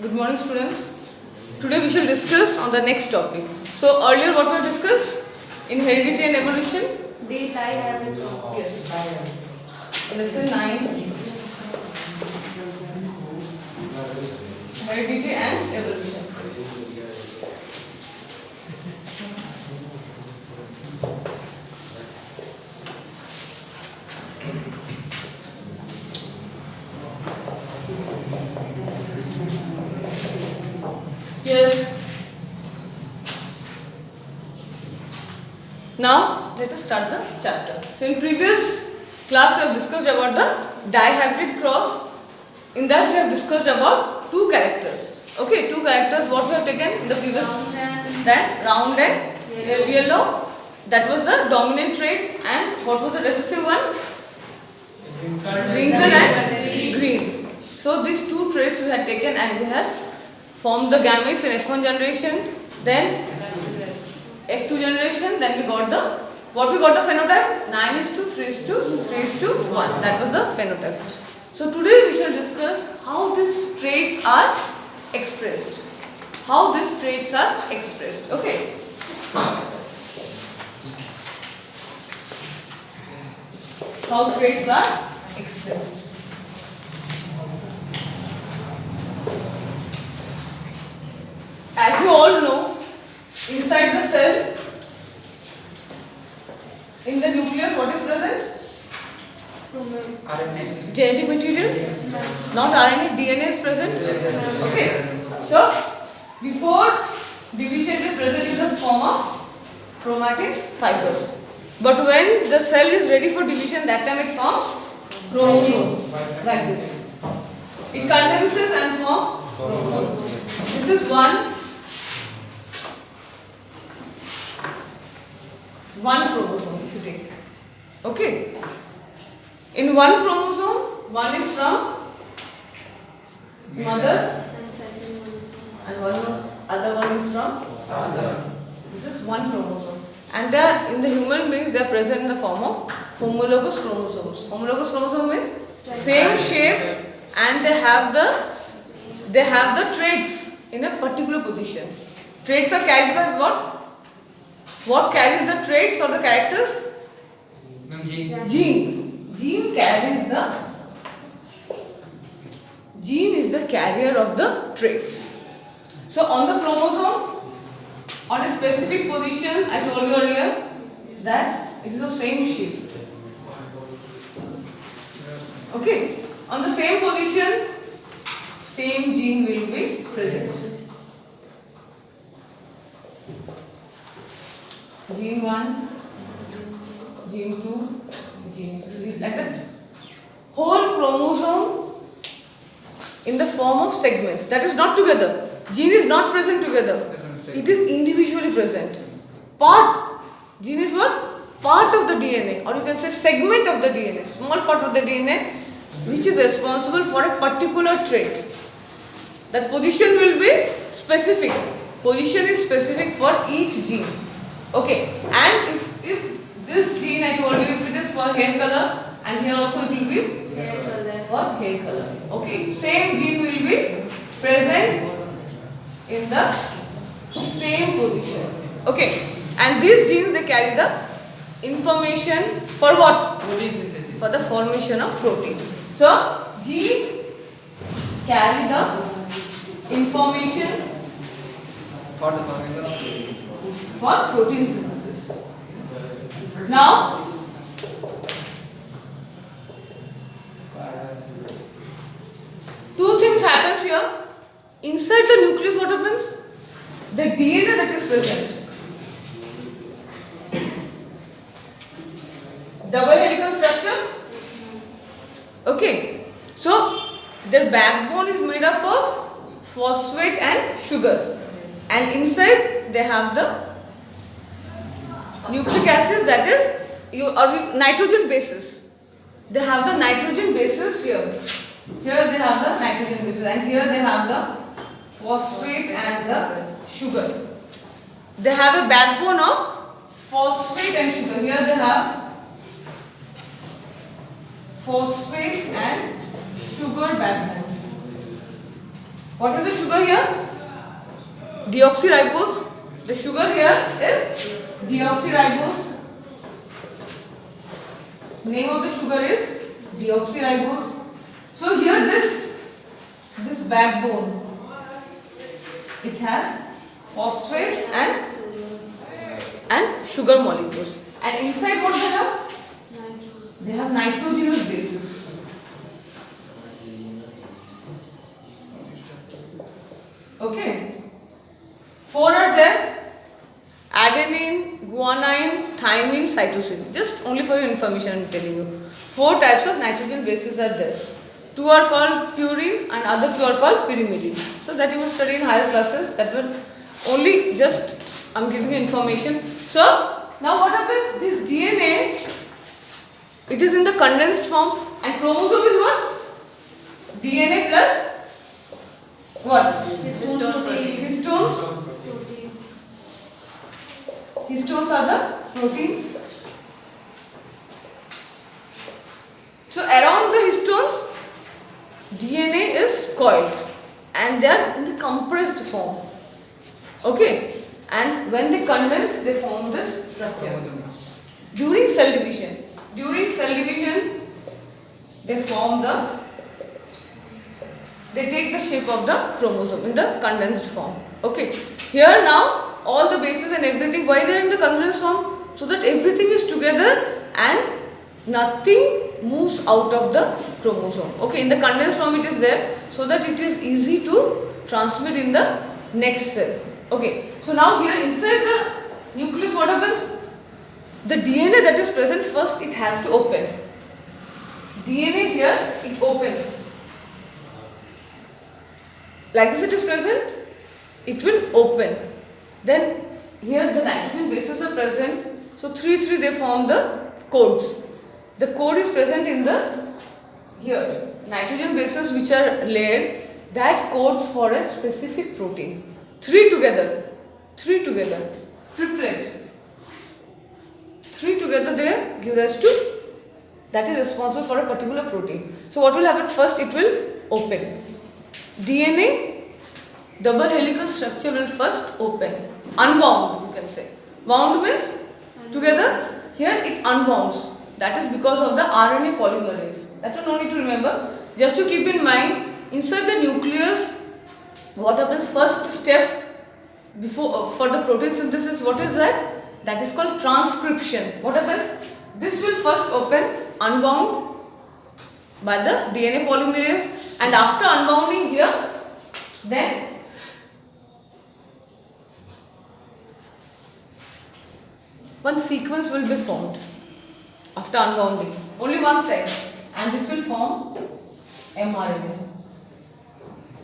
Good morning, students. Today we shall discuss on the next topic. So earlier what we have discussed in heredity and evolution. Yes. Lesson 9. Heredity and evolution. Yes. Now let us start the chapter. So in previous class we have discussed about the dihybrid cross. In that we have discussed about two characters. Okay, two characters what we have taken in the previous. Then round and yellow. That was the dominant trait, and what was the recessive one? Wrinkled and green. So these two traits we had taken and we had formed the gametes in F1 generation, then F2 generation, then we got the, what we got the phenotype? 9:3:3:1. That was the phenotype. So today we shall discuss how these traits are expressed. How these traits are expressed. Okay. How traits are expressed. As you all know, inside the cell, in the nucleus, what is present? RNA. Genetic material? Not RNA, DNA is present. Okay. So, before division it is present in the form of chromatin fibers. But when the cell is ready for division, that time it forms chromosome, like this. It condenses and forms chromosome. This is one chromosome if you take. Okay. In one chromosome, one is from mother and other one is from father. This is one chromosome. And they are, in the human beings, they are present in the form of homologous chromosomes. Homologous chromosome means same shape, and they have the traits in a particular position. Traits are carried by what? What carries the traits or the characters? Gene. Gene is the carrier of the traits. So on the chromosome, on a specific position, I told you earlier that it is the same shape. Okay. On the same position, same gene will be present. Gene 1, gene 2, gene 3, like that. Whole chromosome in the form of segments. That is not together. Gene is not present together. It is individually present. Gene is what? Part of the DNA, or you can say segment of the DNA, small part of the DNA, which is responsible for a particular trait. That position will be specific. Position is specific for each gene. Okay, and if this gene, I told you, if it is for hair color, and here also it will be for hair color. Okay, same gene will be present in the same position. Okay, and these genes, they carry the information for what? Protein synthesis. For the formation of protein. So, gene carry the information For the formation of for protein synthesis. Now, two things happens here. Inside the nucleus, what happens? The DNA that is present. Double helical structure. Okay. So, their backbone is made up of phosphate and sugar. And inside they have the nucleic acids, that is nitrogen bases. They have the nitrogen bases here. Here they have the nitrogen bases, and here they have the phosphate and the sugar. They have a backbone of phosphate and sugar. Here they have phosphate and sugar backbone. What is the sugar here? Deoxyribose. The sugar here is deoxyribose. Name of the sugar is deoxyribose. So here this backbone, it has phosphate and sugar molecules. And inside what they have? They have nitrogenous bases. Okay. 4 are there: adenine, guanine, thymine, cytosine. Just only for your information I am telling you. 4 types of nitrogen bases are there. 2 are called purine and other 2 are called pyrimidine. So that you will study in higher classes. That will only just I am giving you information. So now what happens? This DNA, it is in the condensed form, and chromosome is what? DNA plus what? Histones. Histones are the proteins. So around the histones, DNA is coiled and they are in the compressed form. Okay, and when they condense, they form this structure. During cell division, they take the shape of the chromosome in the condensed form. Okay, here now all the bases and everything, why they are in the condensed form? So that everything is together and nothing moves out of the chromosome. Okay, in the condensed form it is there, so that it is easy to transmit in the next cell. Okay, so now here inside the nucleus what happens? The DNA that is present, first it has to open. DNA here, it opens. Like this it is present, it will open. Then here the nitrogen bases are present. So 3 they form the codes. The code is present in the here. Nitrogen bases which are layered, that codes for a specific protein. 3 together, triplet. 3 together they give rise to, that is responsible for a particular protein. So what will happen? First it will open. DNA double helical structure will first open. Unbound, you can say. Wound means together. Here it unbounds. That is because of the RNA polymerase. That one no need to remember. Just to keep in mind, inside the nucleus, what happens? First step before for the protein synthesis, what is that? That is called transcription. What happens? This will first open, unbound by the DNA polymerase, and after unbounding here, then one sequence will be formed after unbounding. Only one side, and this will form mRNA.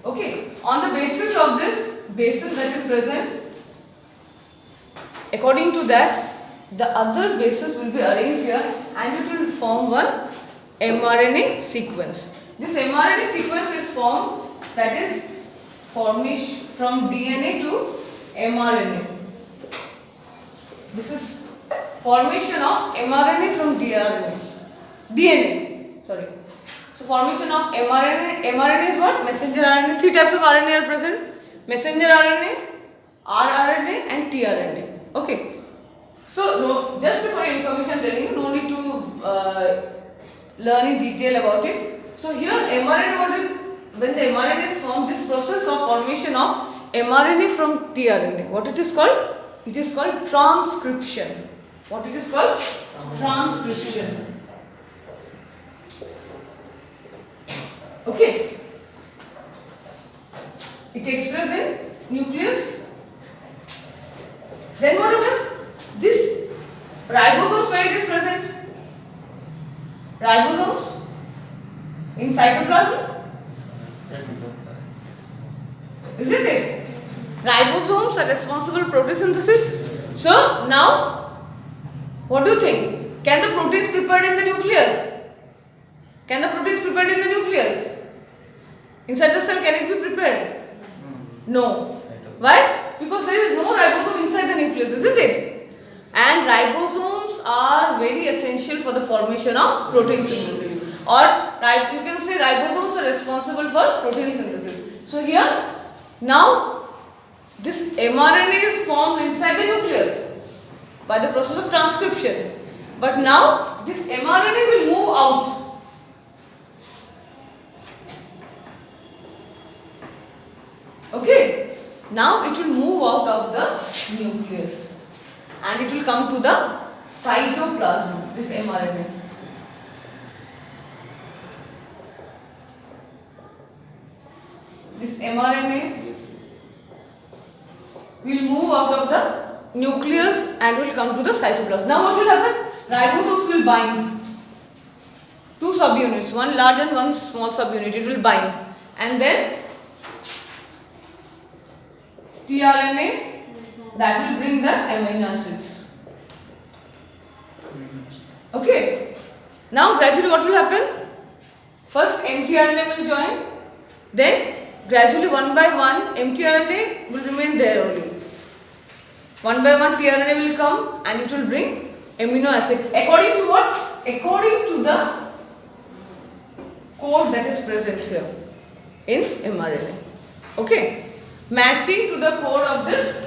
Okay, on the basis of this basis that is present, according to that, the other bases will be arranged here and it will form one mRNA sequence. This mRNA sequence is formed, that is formation from DNA to mRNA. This is formation of mRNA from DNA. Sorry. So formation of mRNA. mRNA is what? Messenger RNA. 3 types of RNA are present. Messenger RNA, rRNA and tRNA. Okay. So just for your information telling you, no need to learn in detail about it. So here mRNA, what is, when the mRNA is formed, this process of formation of mRNA from tRNA, what it is called? It is called transcription. What it is called? Transcription. Okay. It takes place in nucleus. Then what happens? This ribosomes, where it is present? Ribosomes in cytoplasm. Isn't it? Ribosomes are responsible for protein synthesis. So now, what do you think? Can the proteins prepared in the nucleus? Can the proteins prepared in the nucleus? Inside the cell, can it be prepared? No. Why? Because there is no ribosome inside the nucleus, isn't it? And ribosomes are very essential for the formation of protein synthesis. Or you can say ribosomes are responsible for protein synthesis. So here, now this mRNA is formed inside the nucleus by the process of transcription. But now this mRNA will move out. Okay. Now it will move out of the nucleus and it will come to the cytoplasm, this mRNA. This mRNA will move out of the nucleus and will come to the cytoplasm. Now what will happen? Ribosomes will bind two subunits, one large and one small subunit. It will bind and then tRNA that will bring the amino acids. Okay. Now gradually what will happen? First mtRNA will join, then gradually one by one mtRNA will remain there only. One by one tRNA will come and it will bring amino acid. According to what? According to the code that is present here in mRNA. Okay. Matching to the code of this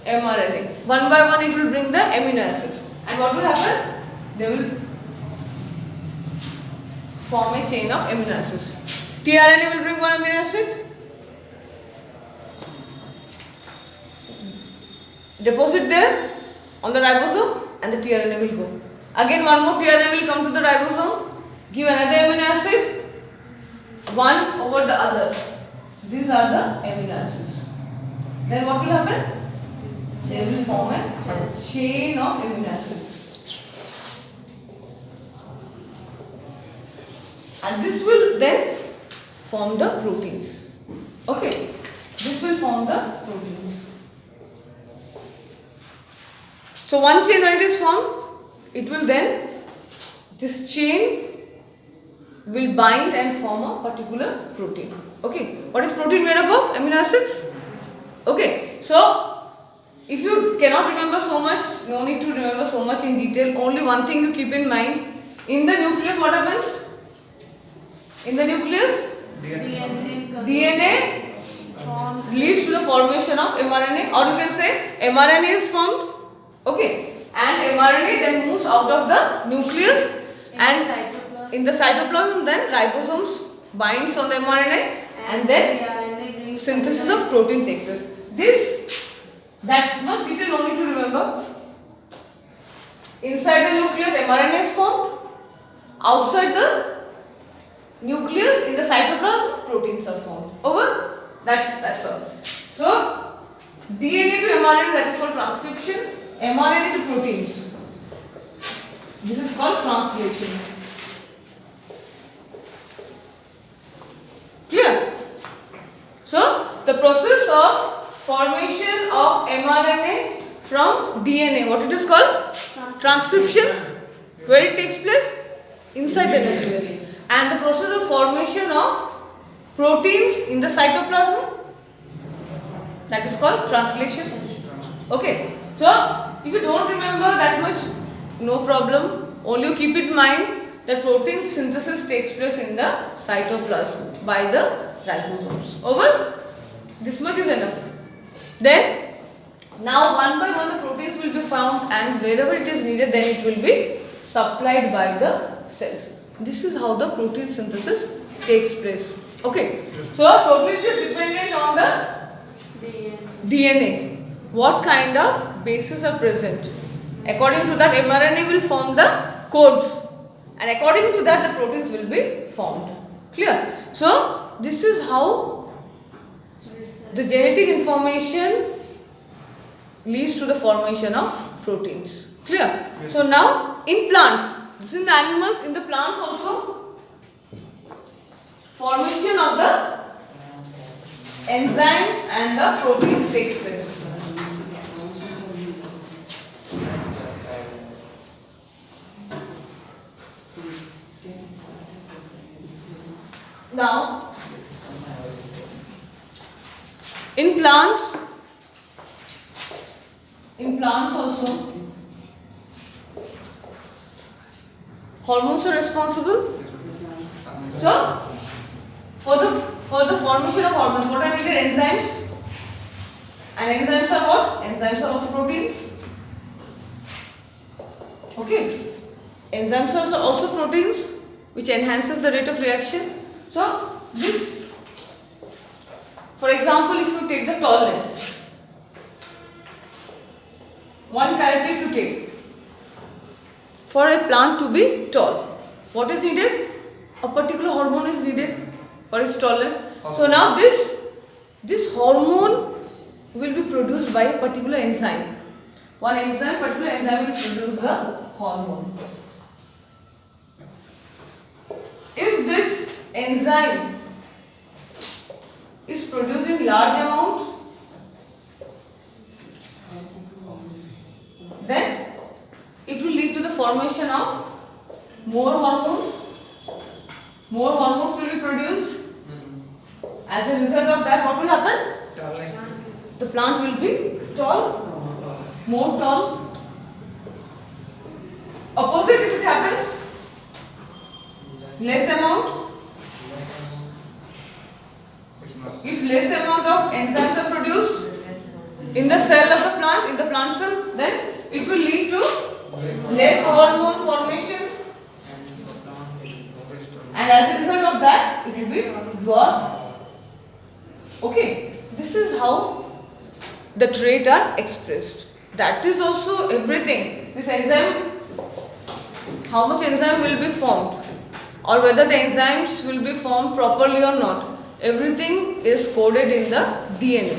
mRNA. One by one it will bring the amino acids. And what will happen? They will form a chain of amino acids. tRNA will bring one amino acid, deposit there on the ribosome and the tRNA will go. Again one more tRNA will come to the ribosome, give another amino acid, one over the other. These are the amino acids. Then what will happen? They will form a chain of amino acids. And this will then form the proteins. Okay. This will form the proteins. So one chain when it is formed, it will then, this chain will bind and form a particular protein. Okay. What is protein made up of? Amino acids. Okay. So if you cannot remember so much, no need to remember so much in detail. Only one thing you keep in mind. In the nucleus what happens? In the nucleus, DNA leads to the formation of mRNA, or you can say mRNA is formed. Okay. And mRNA then moves out of the nucleus and in the cytoplasm then ribosomes binds on the mRNA and then synthesis of protein takes place. This, that much detail no need to remember. Inside the nucleus mRNA is formed. Outside the nucleus in the cytoplasm proteins are formed. Over? That's all. So DNA to mRNA, that is called transcription. mRNA to proteins. This is called translation. Clear? So the process of formation of mRNA from DNA, what it is called? Transcription. Where it takes place? Inside the nucleus. And the process of formation of proteins in the cytoplasm, that is called translation. Okay. So if you don't remember that much, no problem. Only you keep in mind that protein synthesis takes place in the cytoplasm by the ribosomes. Over? This much is enough. Then, now one by one the proteins will be found and wherever it is needed then it will be supplied by the cells. This is how the protein synthesis takes place. Okay. So totally it is dependent on the DNA. What kind of bases are present? According to that mRNA will form the codes and according to that the proteins will be formed. Clear? So this is how the genetic information leads to the formation of proteins. Clear? Yes. So now in plants, this is in the animals, in the plants also, formation of the enzymes and the proteins takes place. Now, in plants also, hormones are responsible. So, For the formation of hormones, what are needed? Enzymes. And enzymes are what? Enzymes are also proteins. Okay. Enzymes are also proteins which enhances the rate of reaction. So this, for example, if you take the tallness, one character if you take, for a plant to be tall, what is needed? A particular hormone is needed for its tallness. So now this hormone will be produced by a particular enzyme. Particular enzyme will produce the hormone. If this enzyme is produced in large amount, then it will lead to the formation of more hormones. More hormones will be produced. As a result of that, what will happen? Tallness. The plant will be tall, more tall. Opposite, if it happens, less amount. If less amount of enzymes are produced in the cell of the plant, in the plant cell, then it will lead to less hormone formation, and as a result of that, it will be dwarf. Okay, this is how the trait are expressed. That is also everything. This enzyme, how much enzyme will be formed, or whether the enzymes will be formed properly or not. Everything is coded in the DNA.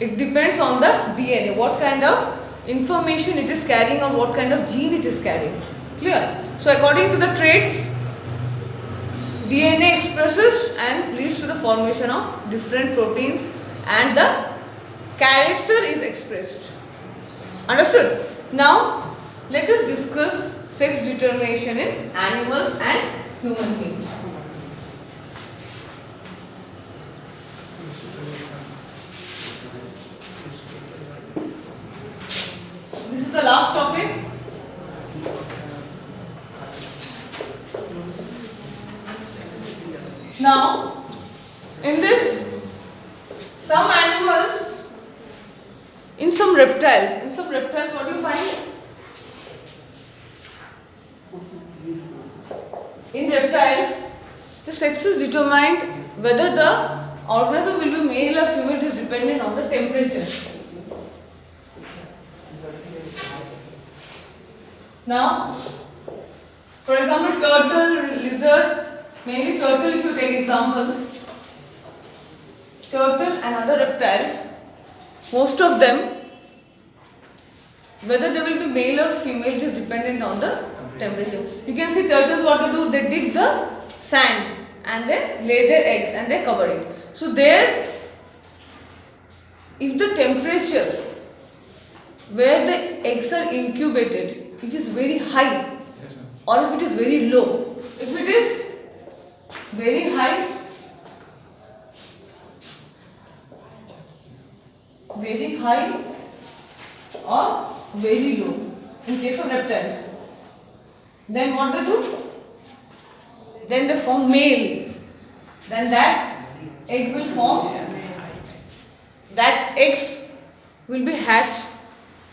It depends on the DNA, what kind of information it is carrying or what kind of gene it is carrying. Clear? So according to the traits, DNA expresses and leads to the formation of different proteins, and the character is expressed. Understood? Now let us discuss sex determination in animals and human beings. This is the last topic. Now, in this, some animals, in some reptiles, what do you find? In reptiles, the sex is determined, whether the organism will be male or female, it is dependent on the temperature. Now, for example, turtle, lizard, mainly turtle if you take example, turtle and other reptiles, most of them, whether they will be male or female, it is dependent on the temperature. You can see turtles, what they do, they dig the sand and they lay their eggs and they cover it. So there, if the temperature where the eggs are incubated, it is very high, or if it is very low. If it is very high, or very low, in case of reptiles, then what they do? Then they form male. Then that egg will form, that eggs will be hatched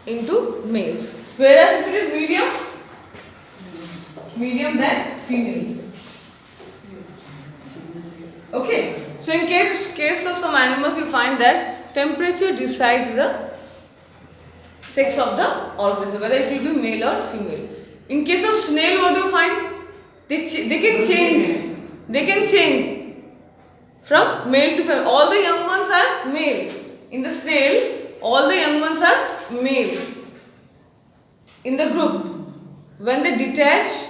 into males. Whereas if it is medium then female. Okay. So in case of some animals, you find that temperature decides the sex of the organism, whether it will be male or female. In case of snail, what do you find? They can change from male to female. All the young ones are male. In the snail, all the young ones are male. In the group, when they detach,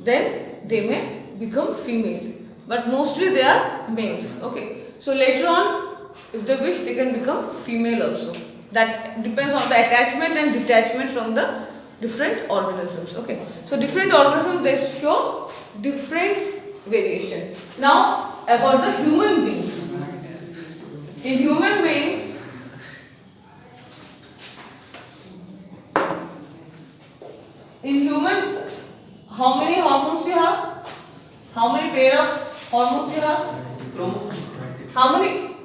then they may become female. But mostly they are males. Okay. So later on, if they wish, they can become female also. That depends on the attachment and detachment from the different organisms. Okay. So different organisms, they show different variation. Now about the human beings. In human beings, how many hormones you have? How many pair of hormones you have? Chromosome. How many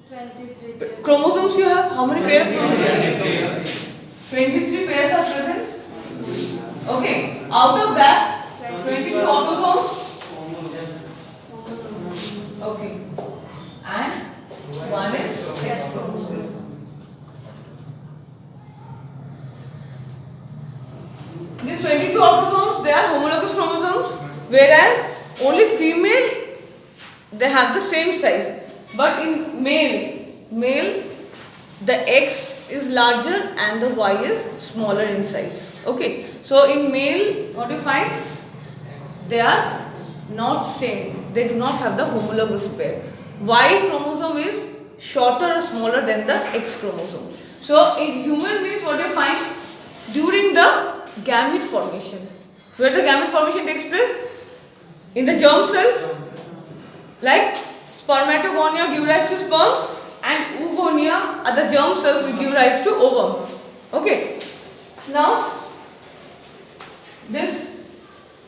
23 pairs. chromosomes you have? How many pairs of chromosomes? 23 pairs are present. Okay. Out of that, 22 autosomes. Okay. And one is sex chromosome. These 22 autosomes, they are homologous chromosomes, whereas only female, they have the same size. But in male, the X is larger and the Y is smaller in size. Okay. So in male, what do you find? They are not same. They do not have the homologous pair. Y chromosome is shorter or smaller than the X chromosome. So in human beings, what do you find? During the gamete formation. Where the gamete formation takes place? In the germ cells. Like spermatogonia give rise to sperms and oogonia, other germ cells will give rise to ovum. Okay. Now, this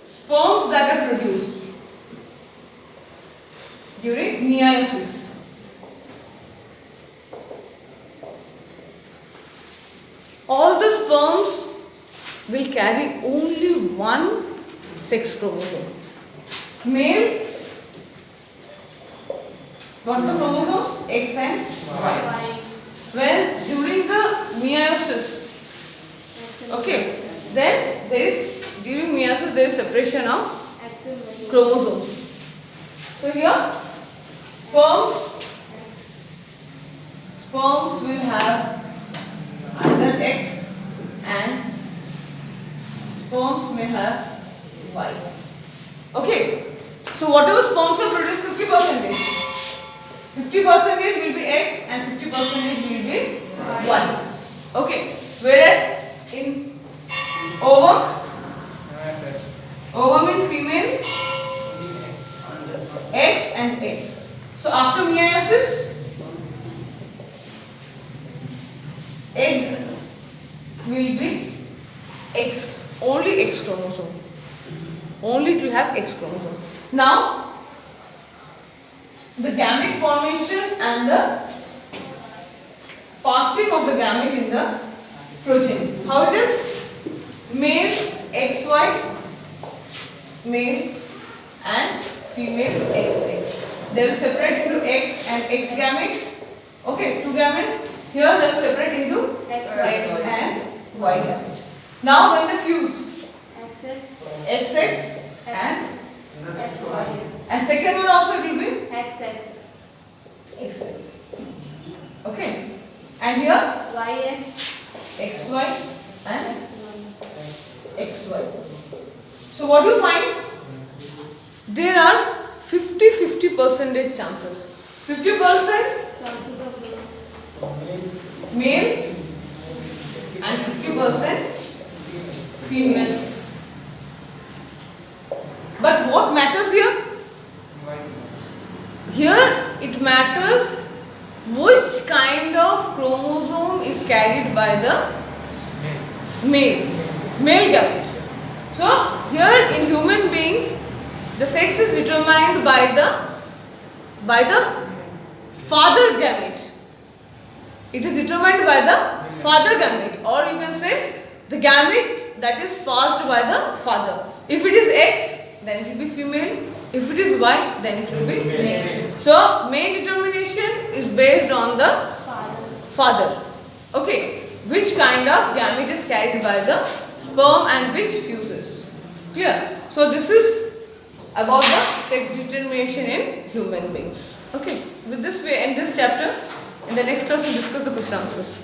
sperms that are produced during meiosis. All the sperms will carry only one sex chromosome. Male, what are the chromosomes? X and Y. Y. When during the meiosis, okay, then there is during meiosis there is separation of X and Y. chromosomes. So here, sperms will have either X and sperms may have Y. Okay. So whatever sperms are produced, 50%. 50% will be X and 50% will be Y. Okay. Whereas in ovum in female, X and X. So after meiosis, egg will be X, only X chromosome. Only it will have X chromosome. Now, the gamete formation and the passing of the gamete in the progeny. How it is? Male XY, male and female XX. They will separate into X and X gamete. Okay, two gametes. Here they will separate into X and Y gamete. Now when they fuse, XX and second one also it will be XX. XX. Okay. And here YX. XY and X1. XY. So what do you find? There are 50% chances. 50% Chances of growth. male and 50% female. But what matters here? Here it matters which kind of chromosome is carried by the male gamete. So here in human beings, the sex is determined by the father gamete. It is determined by the father gamete, or you can say the gamete that is passed by the father. If it is X, then it will be female. If it is Y, then it will be male. So male determination is based on the father. Okay, which kind of gamete is carried by the sperm and which fuses. Clear? So this is about the sex determination in human beings. Okay, with this we end this chapter. In the next class we will discuss the question answers.